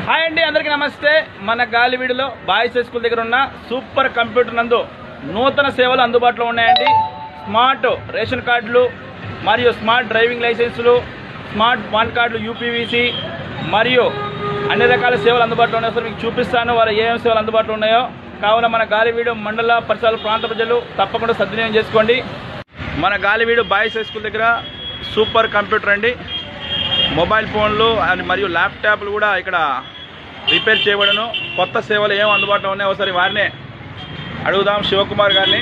Hi అండి, అందరికీ నమస్తే. మన గాలివీడులో బాయ్స్ హై స్కూల్ దగ్గర ఉన్న సూపర్ కంప్యూటర్ నందు నూతన సేవలు అందుబాటులో ఉన్నాయండి. స్మార్ట్ రేషన్ కార్డులు మరియు స్మార్ట్ డ్రైవింగ్ లైసెన్సులు, స్మార్ట్ పాన్ కార్డులు, యూపీవీసీ మరియు అన్ని రకాల సేవలు అందుబాటులో ఉన్నాయి. సార్ మీకు చూపిస్తాను వారు ఏమేమి సేవలు అందుబాటులో ఉన్నాయో. కావున మన గాలివీడు మండల పరిసరాల ప్రాంత ప్రజలు తప్పకుండా సద్వినియోగం చేసుకోండి. మన గాలివీడు బాయ్స్ హై స్కూల్ దగ్గర సూపర్ కంప్యూటర్ అండి. మొబైల్ ఫోన్లు మరియు ల్యాప్టాప్లు కూడా ఇక్కడ రిపేర్ చేయబడను. కొత్త సేవలు ఏం అందుబాటులో ఉన్నాయో ఒకసారి వారినే అడుగుదాం, శివకుమార్ గారిని.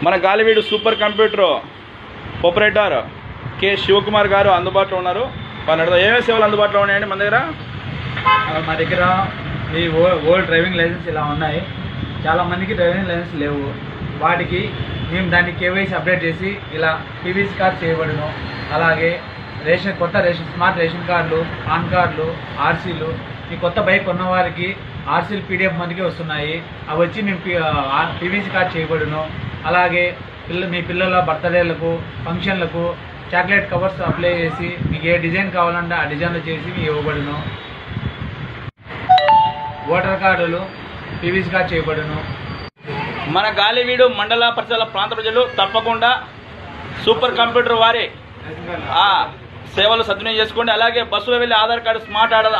మన Galiveedu super computer operator K Shivakumar garu అందుబాటులో ఉన్నారు. వారిని అడుగుదాం ఏమేమి సేవలు అందుబాటులో ఉన్నాయండి మన దగ్గర. మా దగ్గర ఈ ఓల్డ్ డ్రైవింగ్ లైసెన్స్ ఇలా ఉన్నాయి. చాలామందికి డ్రైవింగ్ లైసెన్స్ లేవు. వాటికి మేము దాన్ని కేవైసీ అప్డేట్ చేసి ఇలా పీవీసీ కార్డ్ చేయబడును. అలాగే కొత్త స్మార్ట్ రేషన్ కార్డులు, పాన్ కార్డులు, ఆర్సీలు, ఈ కొత్త బైక్ కొన్న వారికి ఆర్సీలు పీడిఎఫ్ మనకి వస్తున్నాయి. అవి వచ్చి మేము పీవీసీ కార్డ్ చేయబడును. అలాగే మీ పిల్లల బర్త్డేలకు, ఫంక్షన్లకు చాక్లెట్ కవర్స్ అప్లై చేసి మీకు ఏ డిజైన్ కావాలంటే ఆ డిజైన్లు చేసి మీకు ఇవ్వబడును. ఓటర్ కార్డులు పీవీసీ కార్డ్ చేయబడును. మన గాలివీడు మండల పరిసరాల ప్రాంత ప్రజలు తప్పకుండా సూపర్ కంప్యూటర్ వారి సేవలు సద్వినియోగం చేసుకోండి. అలాగే బస్సులో వెళ్ళి ఆధార్ కార్డు, స్మార్ట్ ఆధార్